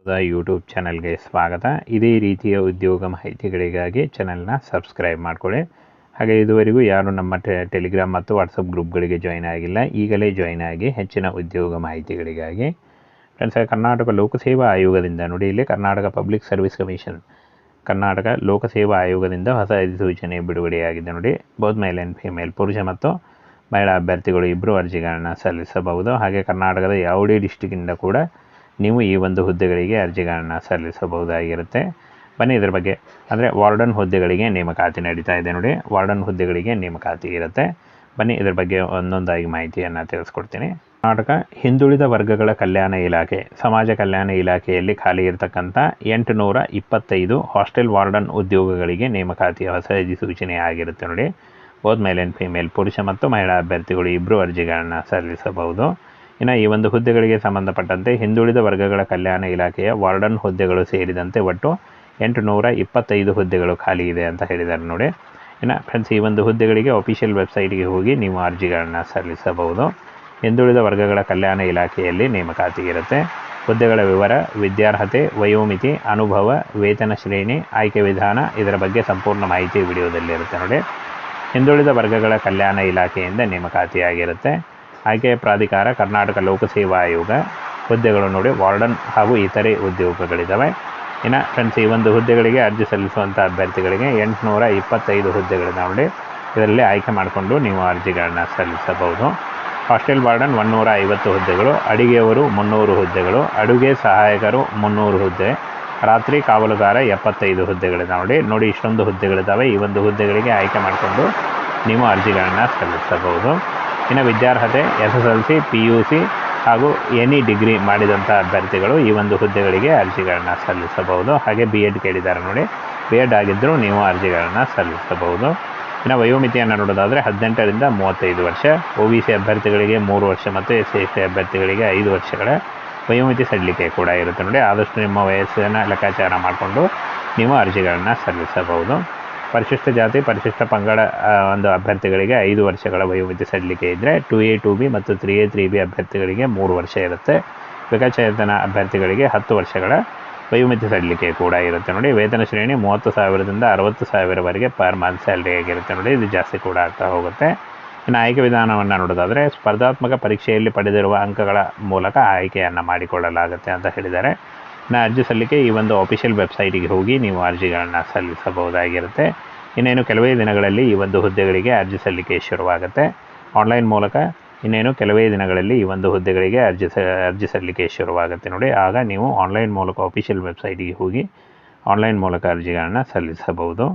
YouTube ಚಾನಲ್ಗೆ ಸ್ವಾಗತ. ಇದೇ ರೀತಿಯ ಉದ್ಯೋಗ ಮಾಹಿತಿಗಳಿಗಾಗಿ ಚಾನಲ್ನ ಸಬ್ಸ್ಕ್ರೈಬ್ ಮಾಡ್ಕೊಳ್ಳಿ. ಹಾಗೆ ಇದುವರೆಗೂ ಯಾರು ನಮ್ಮ ಟೆಲಿಗ್ರಾಮ್ ಮತ್ತು ವಾಟ್ಸಪ್ ಗ್ರೂಪ್ಗಳಿಗೆ ಜಾಯ್ನ್ ಆಗಿಲ್ಲ, ಈಗಲೇ ಜಾಯ್ನ್ ಆಗಿ ಹೆಚ್ಚಿನ ಉದ್ಯೋಗ ಮಾಹಿತಿಗಳಿಗಾಗಿ. ಫ್ರೆಂಡ್ಸ್, ಕರ್ನಾಟಕ ಲೋಕಸೇವಾ ಆಯೋಗದಿಂದ ನೋಡಿ, ಇಲ್ಲಿ Karnataka public service commission, Karnataka ಲೋಕಸೇವಾ ಆಯೋಗದಿಂದ ಹೊಸ ಅಧಿಸೂಚನೆ ಬಿಡುಗಡೆಯಾಗಿದೆ ನೋಡಿ. ಬೋತ್ ಮೇಲ್ ಆ್ಯಂಡ್ ಫಿಮೇಲ್, ಪುರುಷ ಮತ್ತು ಮಹಿಳಾ ಅಭ್ಯರ್ಥಿಗಳು ಇಬ್ಬರು ಅರ್ಜಿಗಳನ್ನು ಸಲ್ಲಿಸಬಹುದು. ಹಾಗೆ ಕರ್ನಾಟಕದ ಯಾವುದೇ ಡಿಸ್ಟಿಕ್ಕಿಂದ ಕೂಡ ನೀವು ಈ ಒಂದು ಹುದ್ದೆಗಳಿಗೆ ಅರ್ಜಿಗಳನ್ನು ಸಲ್ಲಿಸಬಹುದಾಗಿರುತ್ತೆ. ಬನ್ನಿ ಇದರ ಬಗ್ಗೆ, ಅಂದರೆ ವಾರ್ಡನ್ ಹುದ್ದೆಗಳಿಗೆ ನೇಮಕಾತಿ ನಡೀತಾ ಇದೆ ನೋಡಿ. ವಾರ್ಡನ್ ಹುದ್ದೆಗಳಿಗೆ ನೇಮಕಾತಿ ಇರುತ್ತೆ. ಬನ್ನಿ ಇದರ ಬಗ್ಗೆ ಒಂದೊಂದಾಗಿ ಮಾಹಿತಿಯನ್ನು ತಿಳಿಸ್ಕೊಡ್ತೀನಿ. ಕರ್ನಾಟಕ ಹಿಂದುಳಿದ ವರ್ಗಗಳ ಕಲ್ಯಾಣ ಇಲಾಖೆ, ಸಮಾಜ ಕಲ್ಯಾಣ ಇಲಾಖೆಯಲ್ಲಿ ಖಾಲಿ ಇರತಕ್ಕಂಥ 825 ಹಾಸ್ಟೆಲ್ ವಾರ್ಡನ್ ಉದ್ಯೋಗಗಳಿಗೆ ನೇಮಕಾತಿಯ ಹೊಸ ಅಧಿಸೂಚನೆ ಆಗಿರುತ್ತೆ ನೋಡಿ. ಬೋತ್ ಮೇಲ್ ಆ್ಯಂಡ್ ಫಿಮೇಲ್, ಪುರುಷ ಮತ್ತು ಮಹಿಳಾ ಅಭ್ಯರ್ಥಿಗಳು ಇಬ್ಬರು ಅರ್ಜಿಗಳನ್ನು ಸಲ್ಲಿಸಬಹುದು. ಇನ್ನು ಈ ಒಂದು ಹುದ್ದೆಗಳಿಗೆ ಸಂಬಂಧಪಟ್ಟಂತೆ ಹಿಂದುಳಿದ ವರ್ಗಗಳ ಕಲ್ಯಾಣ ಇಲಾಖೆಯ ವಾರ್ಡನ್ ಹುದ್ದೆಗಳು ಸೇರಿದಂತೆ ಒಟ್ಟು 825 ಹುದ್ದೆಗಳು ಖಾಲಿ ಇದೆ ಅಂತ ಹೇಳಿದ್ದಾರೆ ನೋಡಿ. ಇನ್ನು ಫ್ರೆಂಡ್ಸ್, ಈ ಒಂದು ಹುದ್ದೆಗಳಿಗೆ ಅಫಿಷಿಯಲ್ ವೆಬ್ಸೈಟ್ಗೆ ಹೋಗಿ ನೀವು ಅರ್ಜಿಗಳನ್ನು ಸಲ್ಲಿಸಬಹುದು. ಹಿಂದುಳಿದ ವರ್ಗಗಳ ಕಲ್ಯಾಣ ಇಲಾಖೆಯಲ್ಲಿ ನೇಮಕಾತಿ ಇರುತ್ತೆ. ಹುದ್ದೆಗಳ ವಿವರ, ವಿದ್ಯಾರ್ಹತೆ, ವಯೋಮಿತಿ, ಅನುಭವ, ವೇತನ ಶ್ರೇಣಿ, ಆಯ್ಕೆ ವಿಧಾನ, ಇದರ ಬಗ್ಗೆ ಸಂಪೂರ್ಣ ಮಾಹಿತಿ ವಿಡಿಯೋದಲ್ಲಿ ಇರುತ್ತೆ ನೋಡಿ. ಹಿಂದುಳಿದ ವರ್ಗಗಳ ಕಲ್ಯಾಣ ಇಲಾಖೆಯಿಂದ ನೇಮಕಾತಿಯಾಗಿರುತ್ತೆ. ಆಯ್ಕೆಯ ಪ್ರಾಧಿಕಾರ ಕರ್ನಾಟಕ ಲೋಕಸೇವಾ ಆಯೋಗ. ಹುದ್ದೆಗಳು ನೋಡಿ, ವಾರ್ಡನ್ ಹಾಗೂ ಇತರೆ ಉದ್ಯೋಗಗಳಿದ್ದಾವೆ. ಇನ್ನು ಫ್ರೆಂಡ್ಸ್, ಈ ಒಂದು ಹುದ್ದೆಗಳಿಗೆ ಅರ್ಜಿ ಸಲ್ಲಿಸುವಂಥ ಅಭ್ಯರ್ಥಿಗಳಿಗೆ 825 ಹುದ್ದೆಗಳಿದ್ದಾವೆ ನೋಡಿ. ಇದರಲ್ಲಿ ಆಯ್ಕೆ ಮಾಡಿಕೊಂಡು ನೀವು ಅರ್ಜಿಗಳನ್ನು ಸಲ್ಲಿಸಬಹುದು. ಹಾಸ್ಟೆಲ್ ವಾರ್ಡನ್ 150 ಹುದ್ದೆಗಳು, ಅಡಿಗೆಯವರು 300 ಹುದ್ದೆಗಳು, ಅಡುಗೆ ಸಹಾಯಕರು 300 ಹುದ್ದೆ, ರಾತ್ರಿ ಕಾವಲುಗಾರ 75 ಹುದ್ದೆಗಳಿದ್ದಾವೆ ನೋಡಿ. ಇಷ್ಟೊಂದು ಹುದ್ದೆಗಳಿದ್ದಾವೆ. ಈ ಒಂದು ಹುದ್ದೆಗಳಿಗೆ ಆಯ್ಕೆ ಮಾಡಿಕೊಂಡು ನೀವು ಅರ್ಜಿಗಳನ್ನು ಸಲ್ಲಿಸಬಹುದು. ಇನ್ನು ವಿದ್ಯಾರ್ಹತೆ SSLC, PUC ಹಾಗೂ ಎನಿ ಡಿಗ್ರಿ ಮಾಡಿದಂಥ ಅಭ್ಯರ್ಥಿಗಳು ಈ ಒಂದು ಹುದ್ದೆಗಳಿಗೆ ಅರ್ಜಿಗಳನ್ನು ಸಲ್ಲಿಸಬಹುದು. ಹಾಗೆ BEd ಕೇಳಿದ್ದಾರೆ ನೋಡಿ, BEd ಆಗಿದ್ದರೂ ನೀವು ಅರ್ಜಿಗಳನ್ನು ಸಲ್ಲಿಸಬಹುದು. ಇನ್ನು ವಯೋಮಿತಿಯನ್ನು ನೋಡೋದಾದರೆ 18ರಿಂದ 35 ವರ್ಷ, OBC ಅಭ್ಯರ್ಥಿಗಳಿಗೆ 3 ವರ್ಷ ಮತ್ತು SC/ST ಅಭ್ಯರ್ಥಿಗಳಿಗೆ 5 ವರ್ಷಗಳ ವಯೋಮಿತಿ ಸಡಿಲಿಕೆ ಕೂಡ ಇರುತ್ತೆ ನೋಡಿ. ಆದಷ್ಟು ನಿಮ್ಮ ವಯಸ್ಸನ್ನು ಲೆಕ್ಕಾಚಾರ ಮಾಡಿಕೊಂಡು ನೀವು ಅರ್ಜಿಗಳನ್ನು ಸಲ್ಲಿಸಬಹುದು. ಪರಿಶಿಷ್ಟ ಜಾತಿ, ಪರಿಶಿಷ್ಟ ಪಂಗಡ ಒಂದು ಅಭ್ಯರ್ಥಿಗಳಿಗೆ 5 ವರ್ಷಗಳ ವಯೋಮಿತಿ ಸಡಿಲಿಕೆ ಇದ್ದರೆ, 2A 2B ಮತ್ತು 3A 3B ಅಭ್ಯರ್ಥಿಗಳಿಗೆ 3 ವರ್ಷ ಇರುತ್ತೆ. ವಿಕಲಚೇತನ ಅಭ್ಯರ್ಥಿಗಳಿಗೆ 10 ವರ್ಷಗಳ ವಯೋಮಿತಿ ಸಡಿಲಿಕೆ ಕೂಡ ಇರುತ್ತೆ ನೋಡಿ. ವೇತನ ಶ್ರೇಣಿ 30,000ದಿಂದ 60,000ವರೆಗೆ ಪರ್ ಮಂತ್ ಸ್ಯಾಲ್ರಿ ಆಗಿರುತ್ತೆ ನೋಡಿ. ಇದು ಜಾಸ್ತಿ ಕೂಡ ಆಗ್ತಾ ಹೋಗುತ್ತೆ. ಇನ್ನು ಆಯ್ಕೆ ವಿಧಾನವನ್ನು ನೋಡೋದಾದರೆ ಸ್ಪರ್ಧಾತ್ಮಕ ಪರೀಕ್ಷೆಯಲ್ಲಿ ಪಡೆದಿರುವ ಅಂಕಗಳ ಮೂಲಕ ಆಯ್ಕೆಯನ್ನು ಮಾಡಿಕೊಳ್ಳಲಾಗುತ್ತೆ ಅಂತ ಹೇಳಿದ್ದಾರೆ. ಇನ್ನು ಅರ್ಜಿ ಸಲ್ಲಿಕೆ ಈ ಒಂದು ಅಫಿಷಿಯಲ್ ವೆಬ್ಸೈಟಿಗೆ ಹೋಗಿ ನೀವು ಅರ್ಜಿಗಳನ್ನು ಸಲ್ಲಿಸಬಹುದಾಗಿರುತ್ತೆ. ಇನ್ನೇನು ಕೆಲವೇ ದಿನಗಳಲ್ಲಿ ಈ ಒಂದು ಹುದ್ದೆಗಳಿಗೆ ಅರ್ಜಿ ಸಲ್ಲಿಕೆ ಶುರುವಾಗುತ್ತೆ. ಆನ್ಲೈನ್ ಮೂಲಕ ಇನ್ನೇನು ಕೆಲವೇ ದಿನಗಳಲ್ಲಿ ಈ ಒಂದು ಹುದ್ದೆಗಳಿಗೆ ಅರ್ಜಿ ಸಲ್ಲಿಕೆ ಶುರುವಾಗುತ್ತೆ ನೋಡಿ. ಆಗ ನೀವು ಆನ್ಲೈನ್ ಮೂಲಕ ಅಫಿಷಿಯಲ್ ವೆಬ್ಸೈಟಿಗೆ ಹೋಗಿ ಆನ್ಲೈನ್ ಮೂಲಕ ಅರ್ಜಿಗಳನ್ನು ಸಲ್ಲಿಸಬಹುದು.